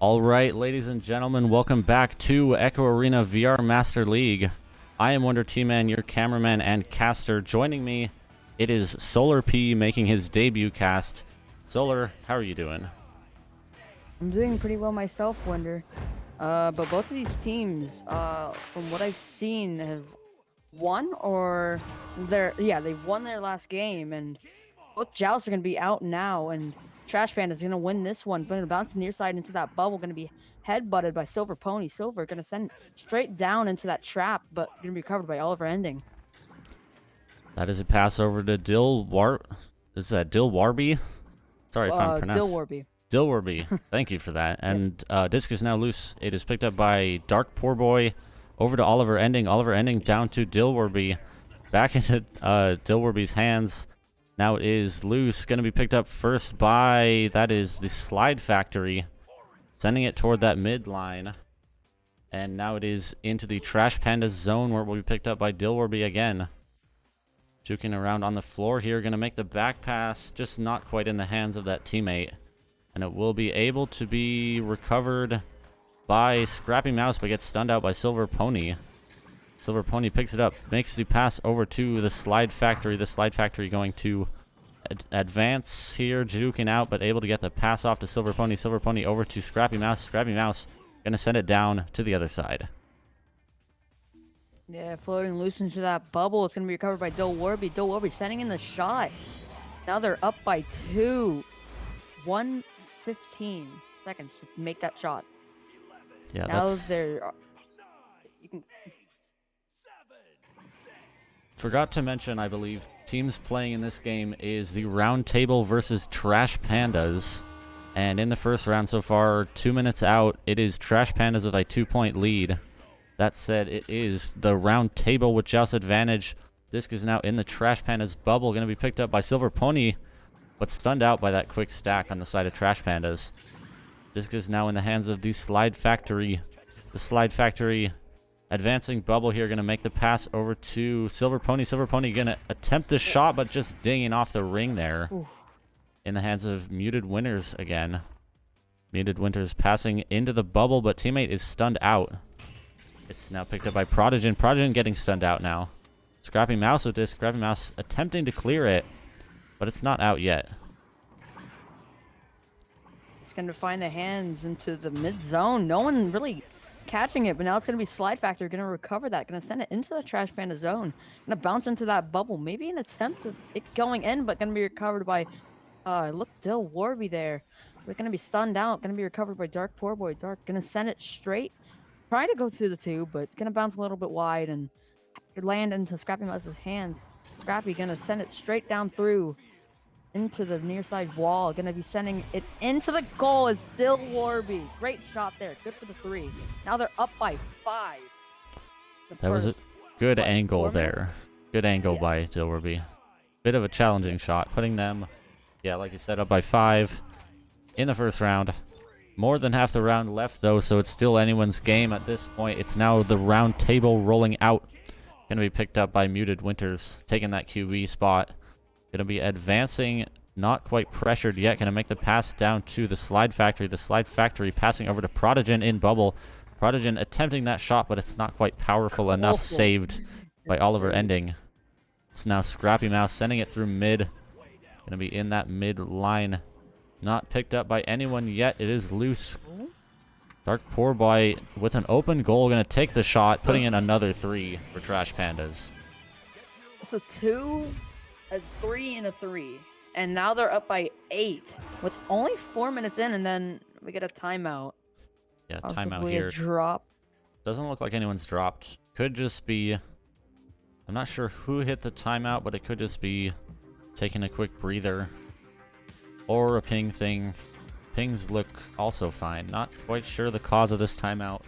All right, ladies and gentlemen, welcome back to Echo Arena VR Master League. I am Wonder T-Man, your cameraman and caster. Joining me, it is Solar P making his debut cast. Solar, how are you doing? I'm doing pretty well myself, Wonder. But both of these teams, from what I've seen, have won or they've won their last game, and both jousts are gonna be out now, and Trash Pandas is gonna win this one, but gonna bounce near side into that bubble, gonna be headbutted by Silver Pony. Silver gonna send straight down into that trap, but gonna be covered by Oliver Ending. That is a pass over to Is that Dilwarby? Sorry if I'm pronouncing. Dilwarby. Dilwarby. Thank you for that. And disc is now loose. It is picked up by Dark Poor Boy over to Oliver Ending. Oliver Ending down to Dilwarby. Back into Dilwarby's hands. Now it is loose. Going to be picked up first by, that is the Slide Factory. Sending it toward that mid line. And now it is into the Trash Pandas zone where it will be picked up by Dilwarby again. Juking around on the floor here. Going to make the back pass. Just not quite in the hands of that teammate. And it will be able to be recovered by Scrappy Mouse, but gets stunned out by Silver Pony. Silver Pony picks it up, makes the pass over to the Slide Factory. The Slide Factory going to advance here, juking out, but able to get the pass off to Silver Pony. Silver Pony over to Scrappy Mouse. Scrappy Mouse going to send it down to the other side. Yeah, floating loose into that bubble. It's going to be recovered by Dilwarby. Dilwarby sending in the shot. Now they're up by 2. 1:15 seconds to make that shot. Yeah, now that's... they're... You can... Forgot to mention, I believe, teams playing in this game is the Round Table versus Trash Pandas. And in the first round so far, 2 minutes out, it is Trash Pandas with a 2-point lead. That said, it is the Round Table with Joust advantage. Disc is now in the Trash Pandas bubble, going to be picked up by Silver Pony, but stunned out by that quick stack on the side of Trash Pandas. Disc is now in the hands of the Slide Factory. The Slide Factory advancing bubble here, going to make the pass over to Silver Pony. Silver Pony going to attempt the shot, but just dinging off the ring there. Ooh. In the hands of Muted Winters again. Muted Winters passing into the bubble, but teammate is stunned out. It's now picked up by Prodigen. Prodigen getting stunned out now. Scrappy Mouse with this. Scrappy Mouse attempting to clear it, but it's not out yet. It's going to find the hands into the mid zone. No one really catching it, but now it's going to be Slide Factor going to recover that, going to send it into the Trash Panda zone, going to bounce into that bubble, maybe an attempt of it going in, but going to be recovered by look, Dilwarby there. They're going to be stunned out, going to be recovered by Dark Poor Boy. Dark going to send it straight, trying to go through the tube, but going to bounce a little bit wide and land into Scrappy Mouse's hands. Scrappy going to send it straight down through into the near side wall. Going to be sending it into the goal. It's Dilwarby. Great shot there. Good for the 3. Now they're up by 5. That was a good angle there. Good angle by Dilwarby. Bit of a challenging shot. Putting them, like you said, up by 5 in the first round. More than half the round left, though, so it's still anyone's game at this point. It's now the Round Table rolling out. Going to be picked up by Muted Winters, taking that QB spot. Going to be advancing, not quite pressured yet. Going to make the pass down to the Slide Factory. The Slide Factory passing over to Prodigen in bubble. Prodigen attempting that shot, but it's not quite powerful enough. Saved by Oliver Ending. It's now Scrappy Mouse sending it through mid. Going to be in that mid line. Not picked up by anyone yet. It is loose. Dark Poor Boy with an open goal. Going to take the shot, putting in another 3 for Trash Pandas. It's a 2, a 3, and a 3. And now they're up by 8 with only 4 minutes in, and then we get a timeout. Yeah, possibly timeout here. A drop. Doesn't look like anyone's dropped. Could just be... I'm not sure who hit the timeout, but it could just be taking a quick breather. Or a ping thing. Pings look also fine. Not quite sure the cause of this timeout,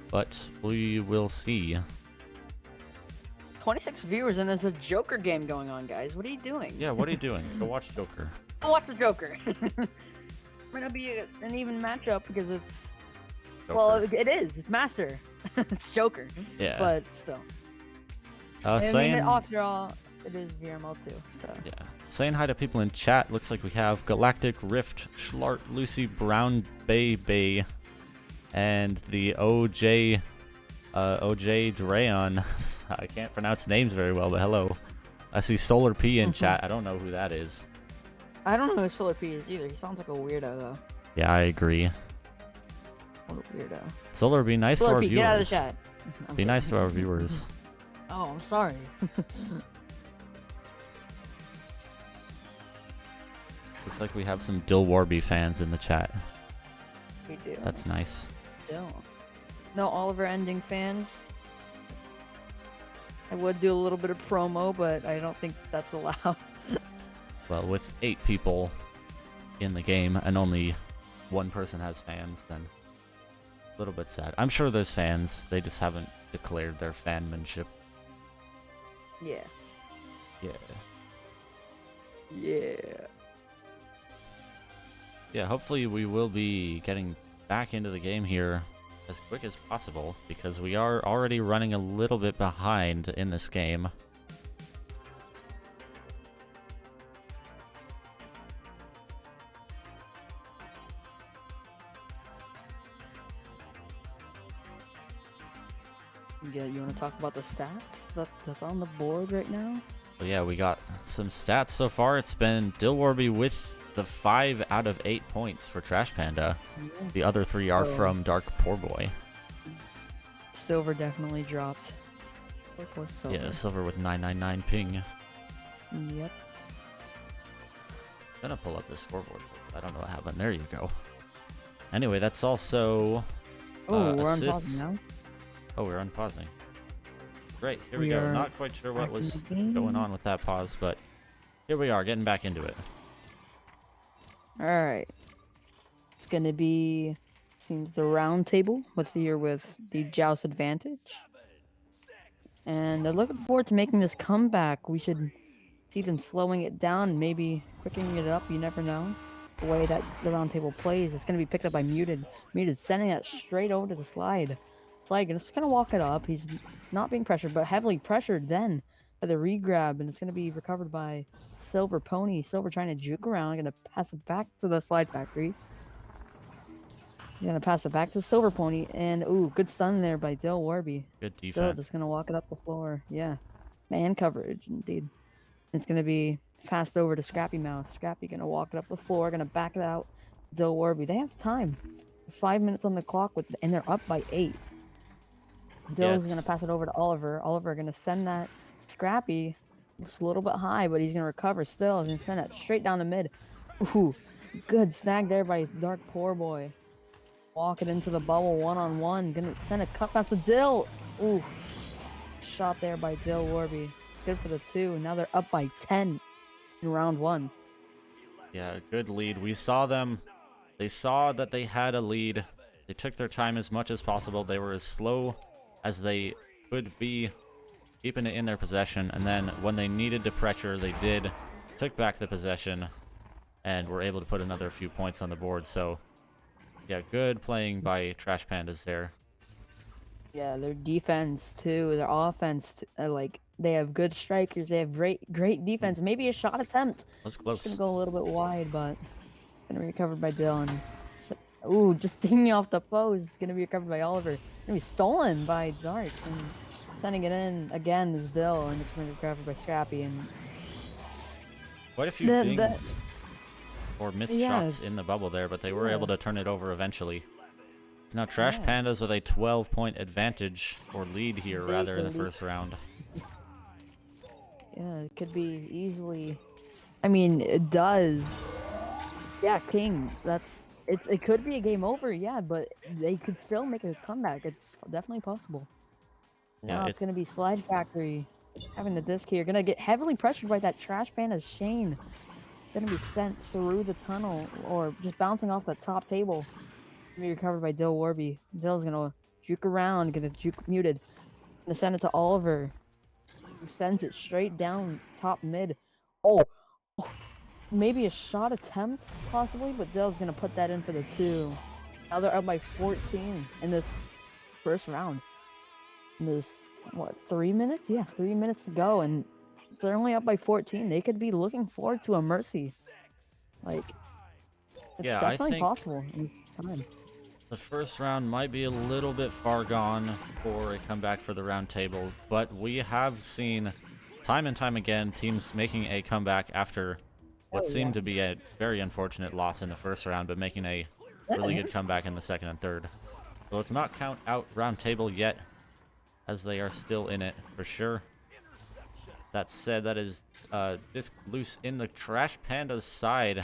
but we will see. 26 viewers, and there's a Joker game going on, guys. What are you doing? Yeah, what are you doing? Go watch Joker. Go watch the Joker. Might not be an even matchup because it's... Joker. Well, it is. It's Master. It's Joker. Yeah. But still. Saying... After all, It is VRML too. So Yeah. Saying hi to people in chat. Looks like we have Galactic Rift, Schlart, Lucy, Brown, Bay, and the OJ Drayon. I can't pronounce names very well, but hello. I see Solar P in chat. I don't know who that is. I don't know who Solar P is either. He sounds like a weirdo though. Yeah, I agree. What a weirdo. Solar, be nice to Solar our P, viewers. get out of the chat. Be nice to our viewers. Oh, I'm sorry. Looks like we have some Dill Warby fans in the chat. We do. That's nice. Still. No Oliver Ending fans. I would do a little bit of promo, but I don't think that's allowed. Well, with 8 people in the game and only 1 person has fans, then a little bit sad. I'm sure there's fans. They just haven't declared their fanmanship. Yeah. Yeah. Yeah. Yeah, hopefully we will be getting back into the game here as quick as possible, because we are already running a little bit behind in this game. Yeah, you want to talk about the stats that's on the board right now? But yeah, we got some stats so far. It's been Dill Warby with the 5 out of 8 points for Trash Panda. Yeah. The other 3 are from Dark Poor Boy. Silver definitely dropped. What was Silver? Yeah, Silver with 999 ping. Yep. Gonna pull up the scoreboard. I don't know what happened. There you go. Anyway, that's also Oh, we're on assists. pause now. Oh, we're unpausing. Great, here we We go. are Not quite sure what back in was the game. going on with that pause, but here we are, getting back into it. Alright. It's gonna be seems the round table. Let's see here with the Joust advantage. And they're looking forward to making this comeback. We should see them slowing it down, maybe quickening it up, you never know. The way that the round table plays. It's gonna be picked up by Muted. Muted sending that straight over to the slide. Slide just gonna walk it up. He's not being pressured, but heavily pressured then by the regrab, and it's gonna be recovered by Silver Pony. Silver trying to juke around, gonna pass it back to the slide factory. He's gonna pass it back to Silver Pony, and ooh, good stun there by Dill Warby. Good Dill defense. just gonna walk it up the floor. Yeah, man coverage indeed. It's gonna be passed over to Scrappy Mouse. Scrappy gonna walk it up the floor, gonna back it out. Dill Warby. They have time. 5 minutes on the clock and they're up by 8. Dill's gonna pass it over to Oliver. Oliver gonna send that Scrappy. It's a little bit high, but he's gonna recover still. He's gonna send it straight down the mid. Ooh, good snag there by Dark Poor Boy. Walk it into the bubble one-on-one. Gonna send a cut past the Dill. Ooh, shot there by Dill Warby. Good for the 2. Now they're up by 10 in round 1. Yeah, good lead. We saw them. They saw that they had a lead. They took their time as much as possible. They were as slow as they could be, keeping it in their possession. And then when they needed to pressure, they did. Took back the possession and were able to put another few points on the board. So, yeah, good playing by Trash Pandas there. Yeah, their defense too, their offense, like they have good strikers. They have great defense. Maybe a shot attempt. Was close. Just gonna go a little bit wide, but gonna be recovered by Dylan. Ooh, just stinging off the post. Gonna be recovered by Oliver. Gonna be stolen by Dark and sending it in again is Dill, and it's gonna be recovered by Scrappy. And Quite a few things or missed shots in the bubble there, but they were able to turn it over eventually. It's now Trash Pandas with a 12-point advantage, or lead here, rather, in the first round. Yeah, it could be easily. I mean, it does. Yeah, King. It could be a game over. Yeah, but they could still make a comeback. It's definitely possible. Now Yeah, it's gonna be Slide Factory having the disc here. Gonna get heavily pressured by that Trash Pandas Shane. Gonna be sent through the tunnel or just bouncing off the top table. Gonna be recovered by Dill Warby. Dill's gonna juke around, gonna juke Muted. Gonna send it to Oliver, who sends it straight down top mid. Oh, maybe a shot attempt possibly, but Dill's gonna put that in for the 2. Now they're up by 14 in this first round. And there's what, 3 minutes? Yeah, 3 minutes to go, and they're only up by 14. They could be looking forward to a mercy. Like, it's Yeah, I definitely think possible in this time. the first round might be a little bit far gone for a comeback for the round table, but we have seen time and time again teams making a comeback after what Oh, seemed yeah. to be a very unfortunate loss in the first round, but making a really good comeback in the second and third. So let's not count out round table yet, as they are still in it for sure. That said, that is disc loose in the Trash Pandas side.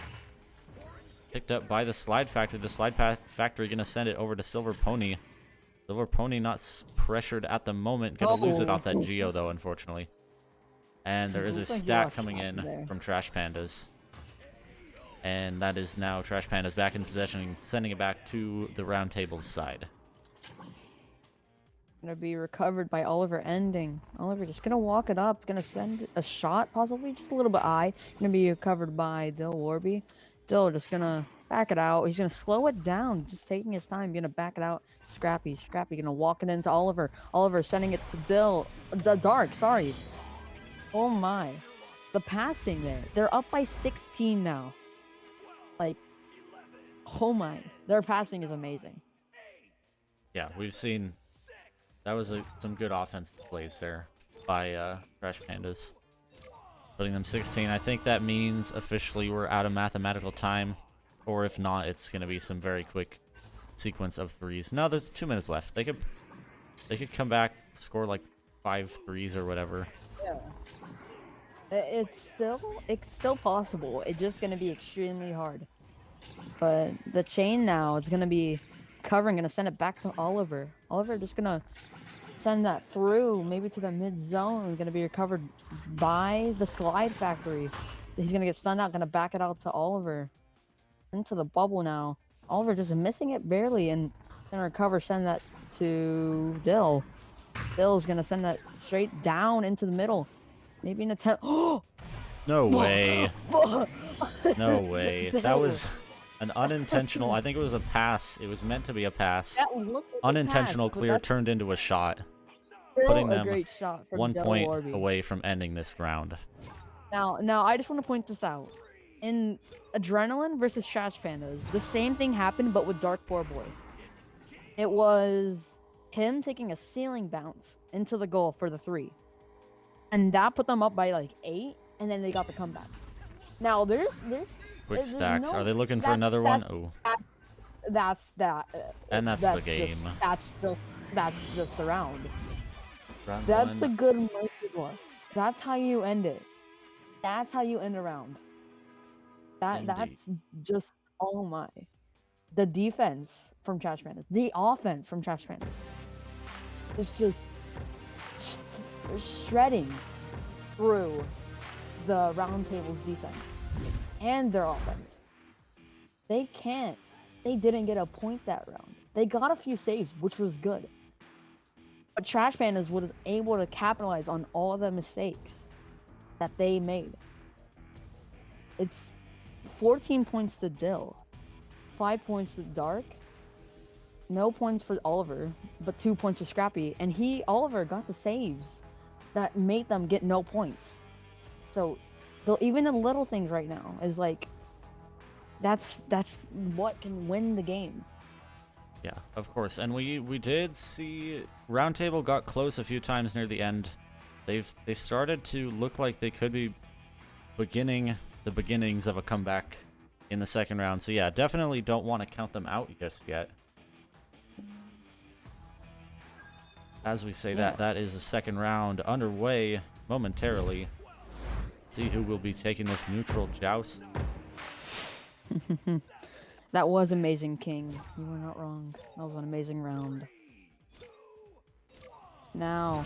Picked up by the Slide Factory. The Slide Factory going to send it over to Silver Pony. Silver Pony not pressured at the moment. Going to lose it off that Geo, though, unfortunately. And there is a Looks like you stack lost coming shot in there. from Trash Pandas. And that is now Trash Pandas back in possession, sending it back to the round table's side. Gonna be recovered by Oliver Ending. Oliver just gonna walk it up, gonna send a shot, possibly just a little bit high. Gonna be recovered by Dill Warby. Dill just gonna back it out. He's gonna slow it down, just taking his time. Gonna back it out. Scrappy gonna walk it into Oliver. Oliver sending it to Dill. Dark, sorry. Oh my. The passing there. They're up by 16 now. Like, oh my. Their passing is amazing. Yeah, we've seen... That was some good offensive plays there by Trash Pandas. Putting them 16. I think that means officially we're out of mathematical time. Or if not, it's going to be some very quick sequence of threes. No, there's 2 minutes left. They could come back, score like 5 threes or whatever. Yeah. It's still possible. It's just gonna be extremely hard. But the chain now is gonna be covering, gonna send it back to Oliver. Oliver just gonna send that through, maybe to the mid zone. Gonna be recovered by the Slide Factory. He's gonna get stunned out. Gonna back it out to Oliver into the bubble now. Oliver just missing it barely and gonna recover. Send that to Dill. Dill's gonna send that straight down into the middle. Maybe an attempt. Oh! No way. No way. That was an unintentional... I think it was a pass. It was meant to be a pass. Unintentional clear turned into a shot. Putting them a great shot from 1 Del point Warby. away from ending this round. Now, I just want to point this out. In Adrenaline versus Trash Pandas, the same thing happened, but with Dark Poor Boy. It was him taking a ceiling bounce into the goal for the 3. And that put them up by like 8, and then they got the comeback. Now, there's Quick stacks. no, Are they looking for another one? Oh. That's that. And that's the game. That's just the round. Round That's one. a good mercy block. That's how you end it. That's how you end a round. That's just, oh my. The defense from Trash Pandas. The offense from Trash Pandas. It's just shredding through the round table's defense and their offense. They didn't get a point that round. They got a few saves, which was good. But Trash Pandas was able to capitalize on all the mistakes that they made. It's 14 points to Dill, 5 points to Dark, no points for Oliver, but 2 points for Scrappy, and Oliver got the saves that made them get no points. So, even the little things right now is like, that's what can win the game. Yeah, of course. And we did see Roundtable got close a few times near the end. They started to look like they could be beginning the beginnings of a comeback in the second round. So yeah, definitely don't want to count them out just yet. As we say that is the second round underway momentarily. See who will be taking this neutral joust. That was amazing, King. You were not wrong. That was an amazing round. Now,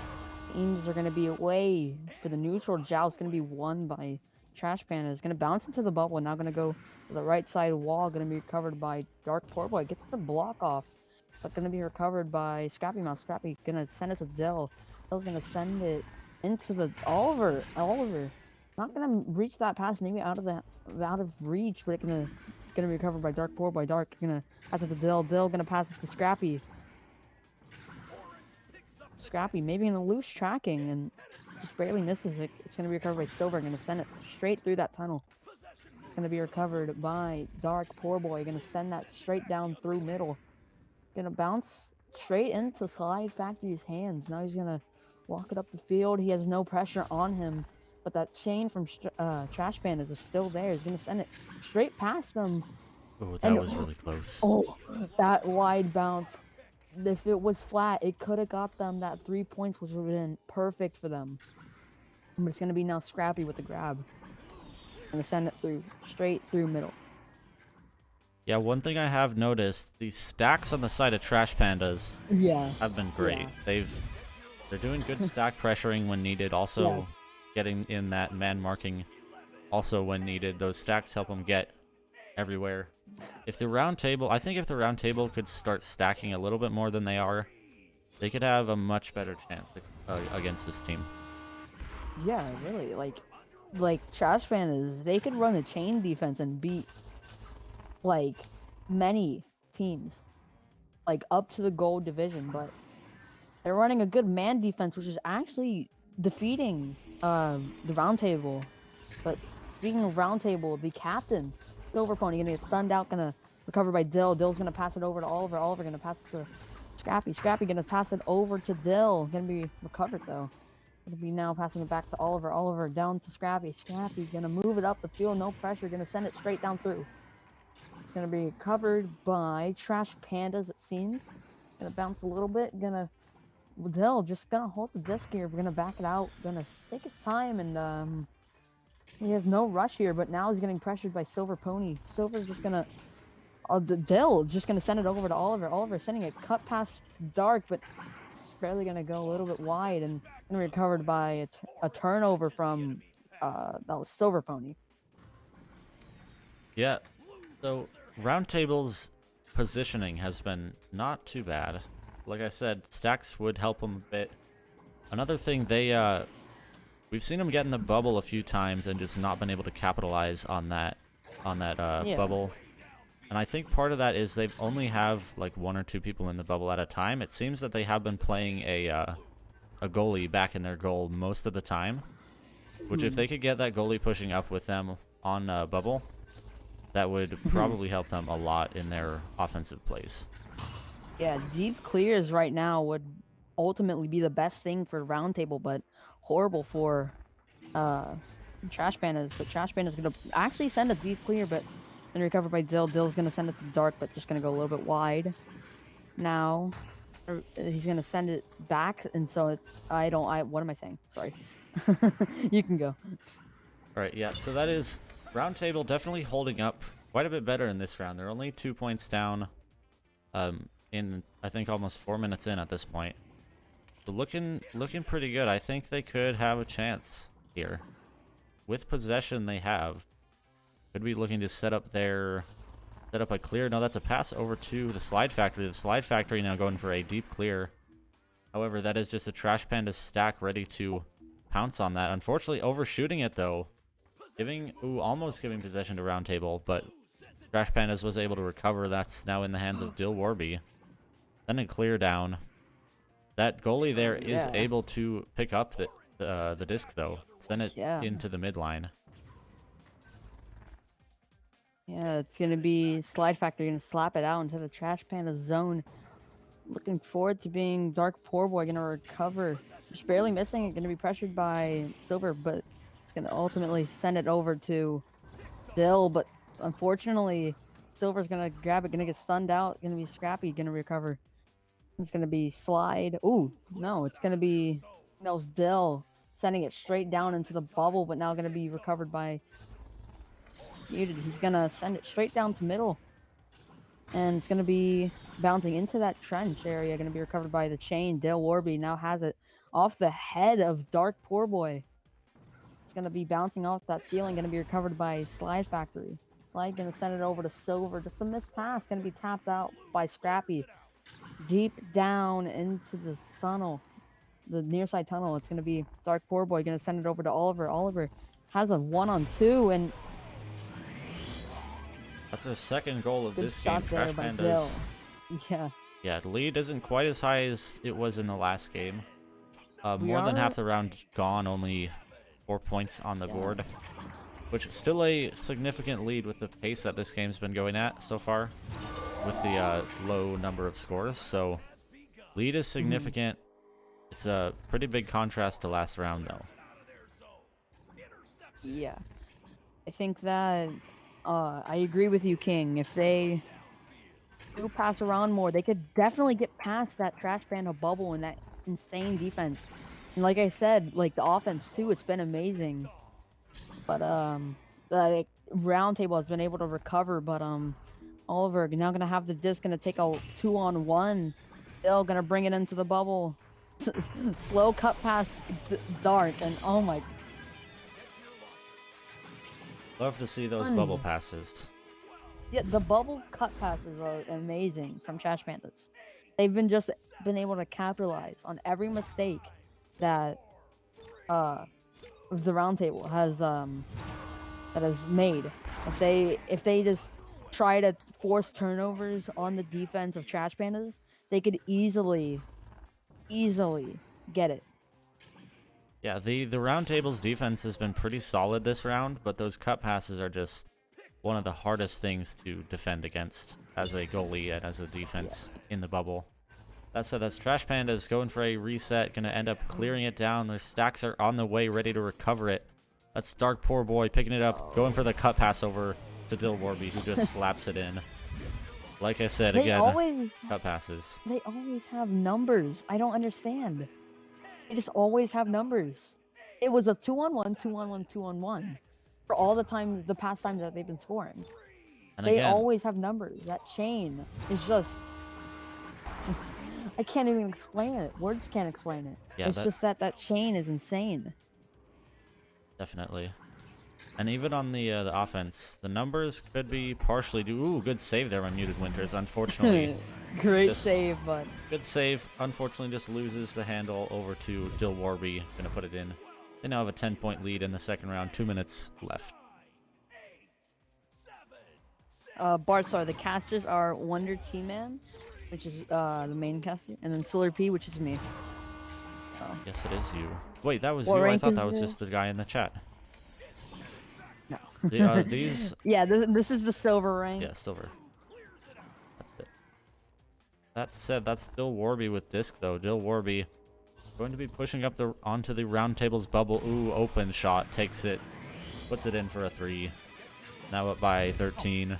teams are going to be away for the neutral joust. Going to be won by Trash Pandas. Going to bounce into the bubble. Now going to go to the right side wall. Going to be recovered by Dark Poor Boy. Gets the block off. But going to be recovered by Scrappy Mouse. Scrappy going to send it to Dill. Dill's going to send it into the Oliver. Not going to reach that pass. Maybe out of reach. But it's going to be recovered by Dark Poor Boy. Dark going to pass it to Dill. Dill going to pass it to Scrappy. Scrappy maybe in a loose tracking and Just barely misses it. It's going to be recovered by Silver. Going to send it straight through that tunnel. It's going to be recovered by Dark Poor Boy. Going to send that straight down through middle. Going to bounce straight into Slide Factory's hands. Now he's going to walk it up the field. He has no pressure on him. But that chain from Trash Pandas is still there. He's going to send it straight past them. Oh, that was really close. Oh, that wide bounce. If it was flat, it could have got them that 3 points, which would have been perfect for them. But it's going to be now Scrappy with the grab. Going to send it through, straight through middle. Yeah, one thing I have noticed, these stacks on the side of Trash Pandas have been great. Yeah. They're doing good stack pressuring when needed, also getting in that man marking also when needed. Those stacks help them get everywhere. If the round table, I think if the round table could start stacking a little bit more than they are, they could have a much better chance against this team. Yeah, really. Like Trash Pandas, they could run a chain defense and beat like many teams, like up to the gold division, but they're running a good man defense, which is actually defeating the round table. But speaking of round table, the captain, Silver Pony, gonna get stunned out, gonna recover by Dill. Dill's gonna pass it over to Oliver. Oliver gonna pass it to Scrappy. Scrappy gonna pass it over to Dill. Gonna be recovered though. Gonna be now passing it back to Oliver. Oliver down to Scrappy. Scrappy gonna move it up the field, no pressure. Gonna send it straight down through. It's gonna be covered by Trash Pandas, it seems. Gonna bounce a little bit. Dill just gonna hold the disc here. We're gonna back it out. Gonna take his time, and he has no rush here. But now he's getting pressured by Silver Pony. Silver's just gonna, Dill just gonna send it over to Oliver. Oliver sending it cut past Dark, but it's barely gonna go a little bit wide, and gonna be recovered by a turnover from that was Silver Pony. Yeah, so round table's positioning has been not too bad. Like I said, stacks would help them a bit. Another thing, we've seen them get in the bubble a few times and just not been able to capitalize on that bubble. And I think part of that is they only have like 1 or 2 people in the bubble at a time. It seems that they have been playing a goalie back in their goal most of the time, which if they could get that goalie pushing up with them on bubble, that would probably help them a lot in their offensive plays. Yeah, deep clears right now would ultimately be the best thing for round table, but horrible for Trash Pandas. But Trash Pandas gonna actually send a deep clear, but then recovered by Dill. Dill's gonna send it to Dark, but just gonna go a little bit wide. Now he's gonna send it back, and so it's what am I saying? Sorry. You can go. All right, yeah. So that is round table definitely holding up quite a bit better in this round. They're only 2 points down. In I think almost 4 minutes in at this point. So looking pretty good. I think they could have a chance here. With possession they have. Could be looking to set up a clear. No, that's a pass over to the Slide Factory. The Slide Factory now going for a deep clear. However, that is just a Trash Panda stack ready to pounce on that. Unfortunately, overshooting it though. Almost giving possession to round table, but Trash Pandas was able to recover. That's now in the hands of Dill Warby. Then a clear down. That goalie there is able to pick up the disc though. Send it into the midline. Yeah, it's gonna be Slide Factory gonna slap it out into the Trash Panda zone. Looking forward to being Dark Poor Boy gonna recover. Just barely missing it. Gonna be pressured by Silver, but it's gonna ultimately send it over to Dill. But unfortunately, Silver's gonna grab it. Gonna get stunned out. Gonna be Scrappy. Gonna recover. It's gonna be Slide. Ooh, no, it's gonna be Dill sending it straight down into the bubble, but now gonna be recovered by Muted. He's gonna send it straight down to middle, and it's gonna be bouncing into that trench area. Gonna be recovered by the chain. Dill Warby now has it off the head of Dark Poor Boy. It's gonna be bouncing off that ceiling. Gonna be recovered by Slide Factory. Slide gonna send it over to Silver. Just a missed pass. Gonna be tapped out by Scrappy. Deep down into the tunnel, the near side tunnel. It's gonna be Dark Poor Boy gonna send it over to Oliver. Oliver has a 1-on-2, and that's the second goal of good this game. Trash Pandas. Yeah. Yeah, the lead isn't quite as high as it was in the last game. We More than are. half the round gone, only 4 points on the board, which is still a significant lead with the pace that this game's been going at so far, with the low number of scores. So lead is significant. It's a pretty big contrast to last round, though. Yeah. I think that I agree with you, King. If they do pass around more, they could definitely get past that Trash Panda bubble and that insane defense. And like I said, like the offense too, it's been amazing. But the round table has been able to recover. But Oliver now gonna have the disc, gonna take a 2-on-1. Still gonna bring it into the bubble. Slow cut past Dark, and oh my. Love to see those bubble passes. Yeah, the bubble cut passes are amazing from Trash Pandas. They've been able to capitalize on every mistake that the roundtable has made. If they just try to force turnovers on the defense of Trash Pandas, they could easily get it. Yeah, the round table's defense has been pretty solid this round, but those cut passes are just one of the hardest things to defend against as a goalie and as a defense in the bubble. That said, that's Trash Pandas going for a reset, going to end up clearing it down. Their stacks are on the way, ready to recover it. That's Dark Poor Boy picking it up, going for the cut pass over to Dill Warby, who just slaps it in. Like I said, again, cut passes. They always have numbers. I don't understand. They just always have numbers. It was a 2-on-1, 2-on-1, 2-on-1 for all the past times that they've been scoring. And they again, always have numbers. That chain is just... I can't even explain it. Words can't explain it. Yeah, it's just that chain is insane. Definitely. And even on the offense, the numbers could be partially due. Ooh, good save there on Muted Winters. Unfortunately, great save, but good save. Unfortunately, just loses the handle over to Dill Warby. Gonna put it in. They now have a 10-point lead in the second round. 2 minutes left. Bartsar, the casters are Wonder T-Man, which is the main caster, and then Solar P, which is me. Oh. Yes, it is you. Wait, that was you? I thought that was just the guy in the chat. No. These... Yeah, this is the silver rank. Yeah, silver. That's it. That said, that's Dill Warby with disc, though. Dill Warby going to be pushing up onto the round table's bubble. Ooh, open shot. Takes it. Puts it in for a 3. Now up by 13.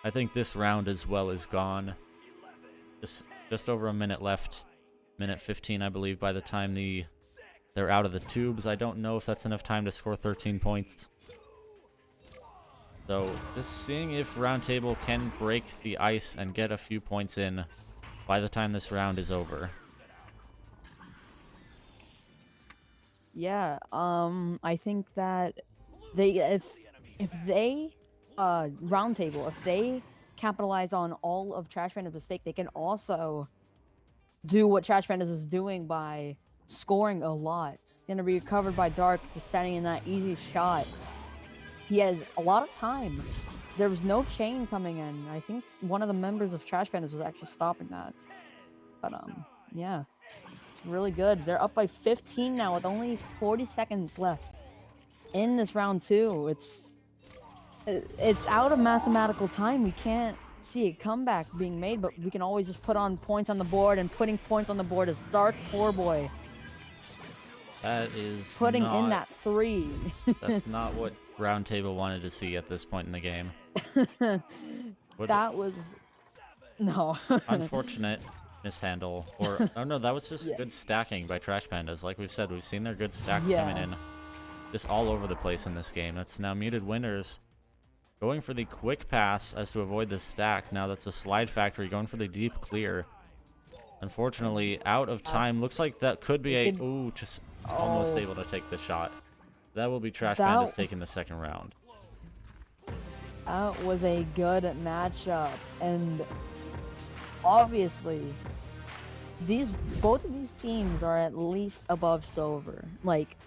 I think this round as well is gone. Just over a minute left. Minute 15, I believe, by the time they're out of the tubes. I don't know if that's enough time to score 13 points. So, just seeing if Roundtable can break the ice and get a few points in by the time this round is over. Yeah, I think that if they Roundtable, if they capitalize on all of Trash Panda's mistake, they can also do what Trash Pandas is doing by scoring a lot. It's gonna be recovered by Dark, just setting in that easy shot. He has a lot of time. There was no chain coming in. I think one of the members of Trash Pandas was actually stopping that. But yeah, it's really good. They're up by 15 now with only 40 seconds left in this round 2. It's out of mathematical time. We can't see a comeback being made, but we can always just put on points on the board, and putting points on the board is Dark Poor Boy. That is putting in that 3. That's not what Roundtable wanted to see at this point in the game. That was no unfortunate mishandle, or oh no, that was just good stacking by Trash Pandas. Like we've said, we've seen their good stacks coming in, just all over the place in this game. That's now Muted Winners going for the quick pass as to avoid the stack. Now that's a Slide Factory going for the deep clear. Unfortunately, out of time. Looks like that could be ooh, just almost able to take the shot. That will be Trash Pandas taking the second round. That was a good matchup, and obviously, both of these teams are at least above silver. Like,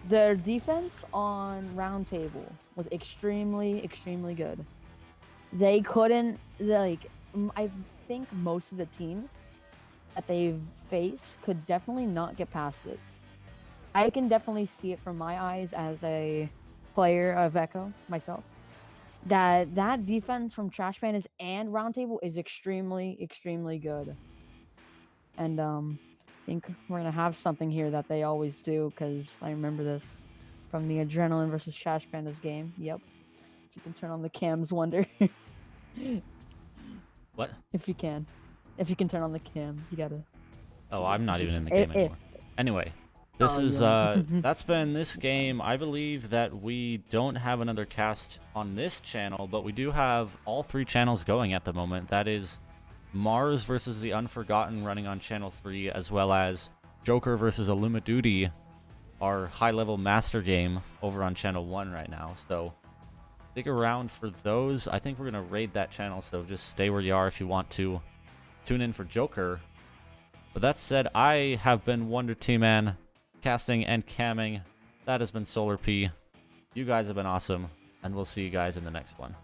their defense on Roundtable was extremely, extremely good. They couldn't, like, I think most of the teams that they've faced could definitely not get past it. I can definitely see it from my eyes as a player of Echo myself. That defense from Trash Pandas and Roundtable is extremely, extremely good. And I think we're gonna have something here that they always do, because I remember this from the Adrenaline versus Trash Pandas game. Yep. If you can turn on the cams, Wonder. What? If you can. If you can turn on the cams, you gotta. Oh, I'm not even in the game anymore. Anyway, this is that's been this game. I believe that we don't have another cast on this channel, but we do have all 3 channels going at the moment. That is Mars versus the Unforgotten running on channel 3, as well as Joker versus Illuma Duty, our high-level master game, over on channel 1 right now. So stick around for those. I think we're gonna raid that channel, so just stay where you are if you want to tune in for Joker. But that said, I have been Wonder T-Man, casting and camming. That has been Solar P. You guys have been awesome, and we'll see you guys in the next one.